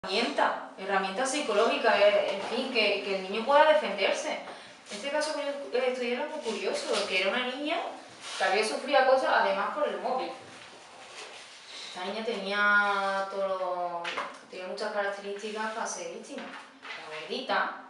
herramienta psicológica, en fin, que el niño pueda defenderse. En este caso que yo estudié era muy curioso, que era una niña que había sufrido cosas además por el móvil. Esta niña tenía muchas características para ser víctima. Era gordita,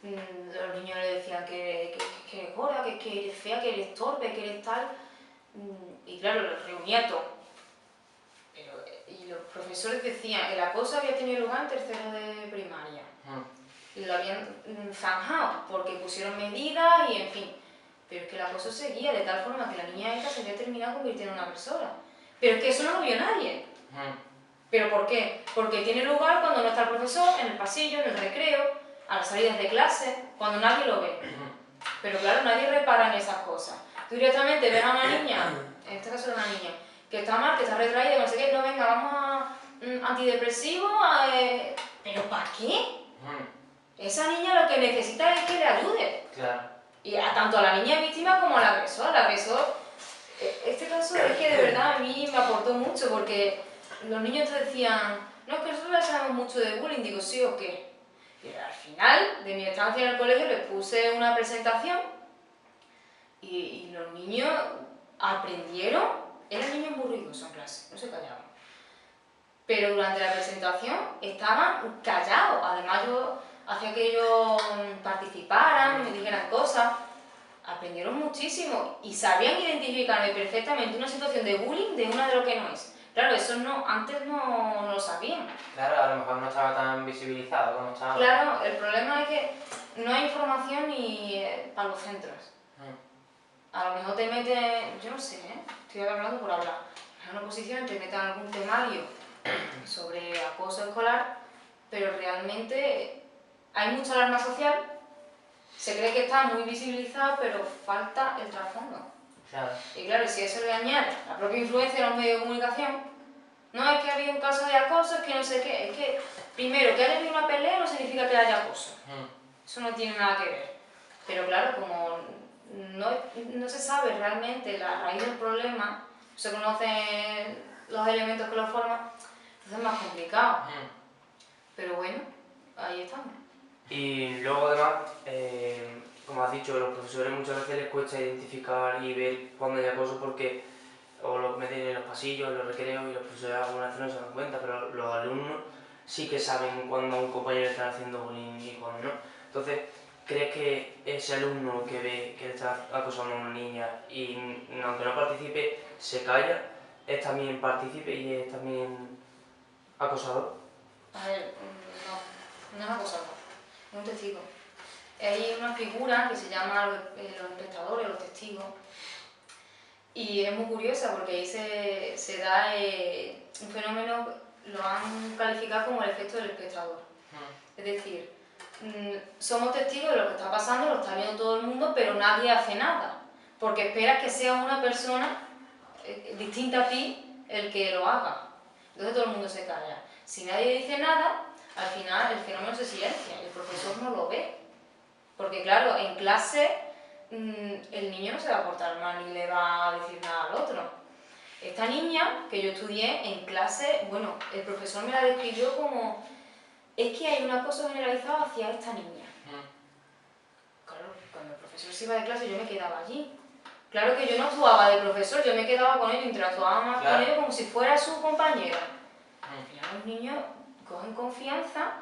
los niños le decían que eres gorda, que eres fea, que eres torpe, que eres tal, y claro, los reunía todo. Y los profesores decían, el acoso había tenido lugar en tercero de primaria. Y lo habían zanjado porque pusieron medidas y en fin. Pero es que el acoso seguía de tal forma que la niña esta se había terminado convirtiendo en una persona. Pero es que eso no lo vio nadie. ¿Pero por qué? Porque tiene lugar cuando no está el profesor, en el pasillo, en el recreo, a las salidas de clase, cuando nadie lo ve. Pero claro, nadie repara en esas cosas. Tú directamente ves a una niña, en este caso era una niña, que está mal, que está retraída, no sé qué, no, venga, vamos a antidepresivo, ¿pero para qué? Esa niña lo que necesita es que le ayude. Claro. Y tanto a la niña víctima como al agresor. El agresor, este caso es que de verdad a mí me aportó mucho porque los niños te decían, no, es que nosotros ya sabemos mucho de bullying, digo, ¿sí o qué? Y al final de mi estancia en el colegio les puse una presentación y los niños aprendieron, eran niños muy ruidosos en clase, no se callaban. Pero durante la presentación estaban callados, además yo hacía que ellos participaran, me dijeran cosas, aprendieron muchísimo y sabían identificarme perfectamente una situación de bullying de una de lo que no es. Claro, eso antes no lo sabían. Claro, a lo mejor no estaba tan visibilizado como estaba. Claro, el problema es que no hay información ni para los centros. A lo mejor te meten, yo no sé, estoy hablando por hablar, en una oposición te meten algún temario sobre acoso escolar, pero realmente hay mucha alarma social, se cree que está muy visibilizado, pero falta el trasfondo. Claro. Y claro, si eso le añade la propia influencia en los medios de comunicación, no es que había un caso de acoso, es que no sé qué, es que primero que haya habido una pelea no significa que haya acoso. Eso no tiene nada que ver. Pero claro, como no se sabe realmente la raíz del problema, no se conocen los elementos que lo forman, entonces es más complicado. Pero bueno, ahí estamos. Y luego además, como has dicho, a los profesores muchas veces les cuesta identificar y ver cuándo hay acoso porque o lo meten en los pasillos, en los recreos y los profesores algunas veces no se dan cuenta, pero los alumnos sí que saben cuándo a un compañero está haciendo bullying y cuándo no. Entonces, ¿crees que ese alumno que ve que le está acosando a una niña y aunque no participe, se calla, es también partícipe y es también acosador? A ver, no es acosador, es un testigo. Hay una figura que se llama los espectadores, los testigos, y es muy curiosa porque ahí se da un fenómeno, lo han calificado como el efecto del espectador. Es decir, somos testigos de lo que está pasando, lo está viendo todo el mundo, pero nadie hace nada, porque esperas que sea una persona distinta a ti el que lo haga. Entonces todo el mundo se calla. Si nadie dice nada, al final el fenómeno se silencia y el profesor no lo ve. Porque claro, en clase el niño no se va a portar mal ni le va a decir nada al otro. Esta niña que yo estudié en clase, bueno, el profesor me la describió como, es que hay un acoso generalizado hacia esta niña. Claro, cuando el profesor se iba de clase yo me quedaba allí. Claro que yo no actuaba de profesor, yo me quedaba con él, interactuaba más con él como si fuera su compañera. Al final los niños cogen confianza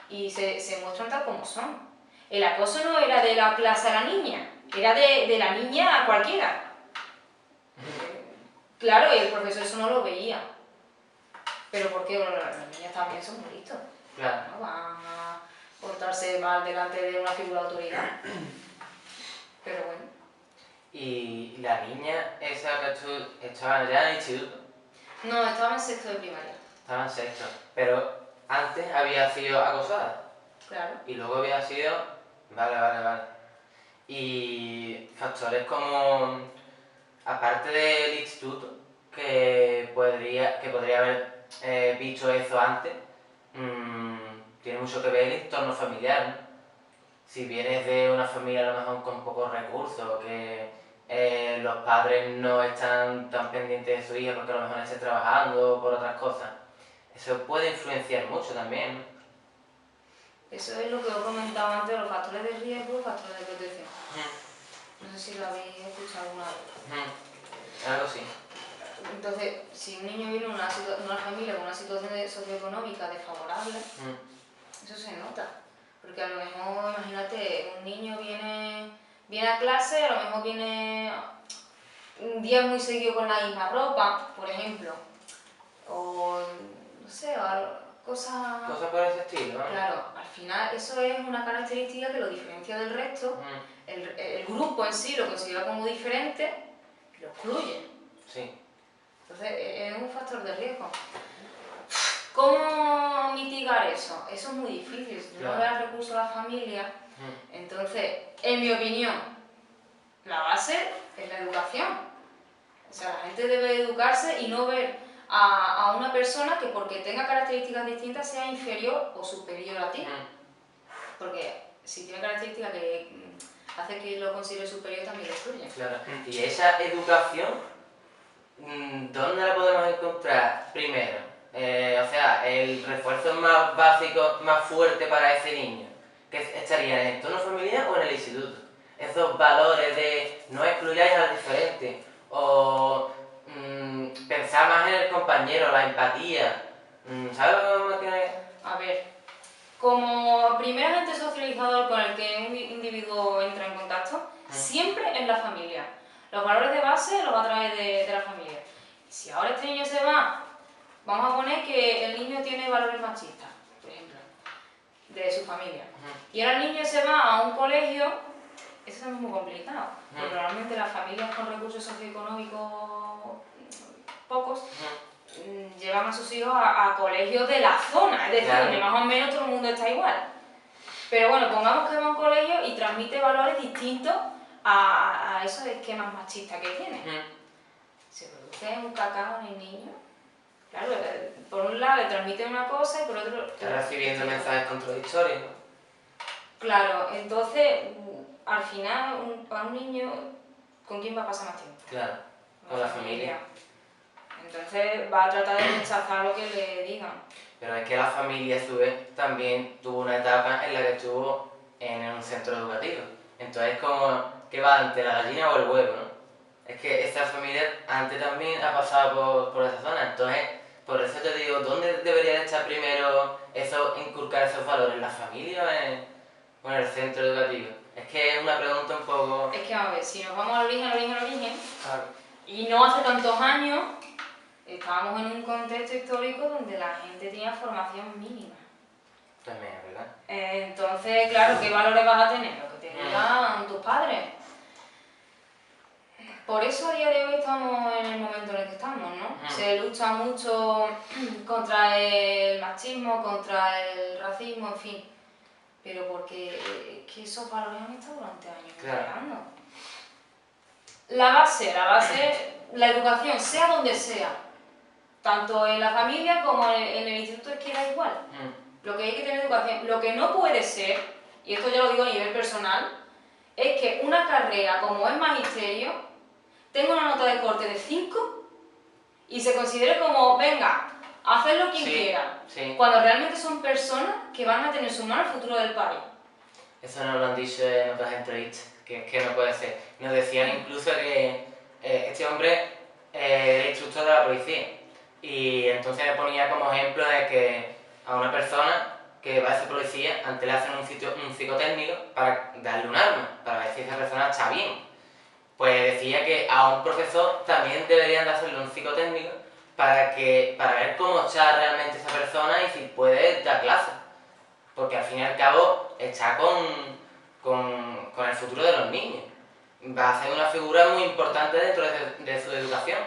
y se muestran tal como son. El acoso no era de la clase a la niña, era de la niña a cualquiera. Claro, y el profesor eso no lo veía. Pero porque las niñas también son muy listos. Claro. No van a portarse mal delante de una figura de autoridad. Pero bueno. ¿Y la niña esa que tú estaba ya en el instituto? No, estaba en sexto de primaria. Estaba en sexto, pero antes había sido acosada. Claro. Y luego había sido... Vale. Y factores como... Aparte del instituto, que podría haber visto eso antes, tiene mucho que ver el entorno familiar, ¿no? Si vienes de una familia a lo mejor con pocos recursos, que los padres no están tan pendientes de su hija porque a lo mejor estén trabajando por otras cosas, Eso puede influenciar mucho también, ¿no? Eso es lo que os comentaba antes, los factores de riesgo y factores de protección. No sé si lo habéis escuchado alguna vez. Algo sí. Entonces, si un niño viene de una familia con una situación socioeconómica desfavorable, eso se nota. Porque a lo mejor, imagínate, un niño viene a clase, a lo mejor viene un día muy seguido con la misma ropa, por ejemplo, o no sé, cosas... Cosas por ese estilo, ¿no? Claro, al final eso es una característica que lo diferencia del resto. El grupo en sí lo considera como diferente y lo excluye. Sí. Entonces es un factor de riesgo. ¿Cómo mitigar eso? Eso es muy difícil. Si no das recursos a la familia, entonces, en mi opinión, la base es la educación. O sea, la gente debe educarse y no ver a una persona que porque tenga características distintas sea inferior o superior a ti. Porque si tiene características que hace que lo considere superior, también lo excluye. Claro. Y esa educación, ¿dónde la podemos encontrar primero? O sea, el refuerzo más básico, más fuerte para ese niño, que estaría en el entorno familiar o en el instituto. Esos valores de no excluyáis al diferente, o pensar más en el compañero, la empatía. ¿Sabes lo que me A ver, como primer agente socializador con el que un individuo entra en contacto, siempre es la familia. Los valores de base los va a traer de la familia. Si ahora este niño se va, vamos a poner que el niño tiene valores machistas, por ejemplo, de su familia. Y ahora el niño se va a un colegio, eso es muy complicado. Porque normalmente las familias con recursos socioeconómicos pocos llevan a sus hijos a colegios de la zona, es decir, donde más o menos todo el mundo está igual. Pero bueno, pongamos que va a un colegio y transmite valores distintos a esos esquemas machistas que tiene. Se produce un cacao en el niño. Claro, por un lado le transmite una cosa y por otro... está recibiendo mensajes contradictorios, ¿no? Claro, entonces, al final, para un niño, ¿con quién va a pasar más tiempo? Claro, con la familia. Entonces va a tratar de rechazar lo que le digan. Pero es que la familia, a su vez, también tuvo una etapa en la que estuvo en un centro educativo. Entonces, como que va ante la gallina o el huevo, ¿no? Es que esa familia antes también ha pasado por esa zona. Entonces, por eso te digo, ¿dónde debería de estar primero inculcar esos valores? ¿En la familia o en el centro educativo? Es que es una pregunta un poco... Es que, a ver, si nos vamos al origen, Claro. y no hace tantos años, estábamos en un contexto histórico donde la gente tenía formación mínima. También, ¿verdad? Entonces, claro, ¿qué valores vas a tener? Lo que te digan tus padres. Por eso a día de hoy estamos en el momento en el que estamos, ¿no? Se lucha mucho contra el machismo, contra el racismo, en fin. Pero porque es que esos valores han estado durante años creando. La base, la educación, sea donde sea, tanto en la familia como en el instituto, es que da igual. Lo que hay que tener educación. Lo que no puede ser, y esto ya lo digo a nivel personal, es que una carrera como es magisterio tenga una nota de corte de 5 y se considere como, venga, hacedlo quien quiera, cuando realmente son personas que van a tener su mano el futuro del país. Eso nos lo han dicho en otras entrevistas, que es que no puede ser. Nos decían incluso que este hombre era instructor de la policía y entonces le ponía como ejemplo de que a una persona que va a ser policía, antes le hacen un psicotécnico para darle un arma, para ver si esa persona está bien. Pues decía que a un profesor también deberían de hacerle un psicotécnico para ver cómo está realmente esa persona y si puede dar clases. Porque al fin y al cabo está con el futuro de los niños. Va a ser una figura muy importante dentro de su educación.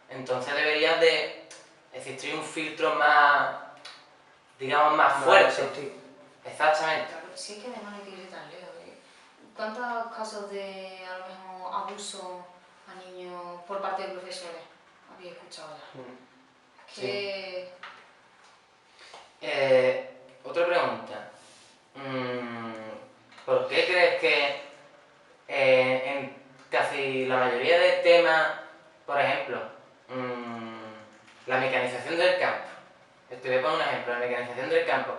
Entonces debería de existir un filtro más, digamos, más fuerte. Exactamente. Claro, sí, es que además hay que ir tan lejos. ¿Cuántos casos de, a lo mejor, abuso a niños por parte de profesores habéis escuchado ya? Otra pregunta. ¿Por qué crees que en casi la mayoría de temas, por ejemplo, la mecanización del campo, Te voy a poner un ejemplo, en la mecanización del campo,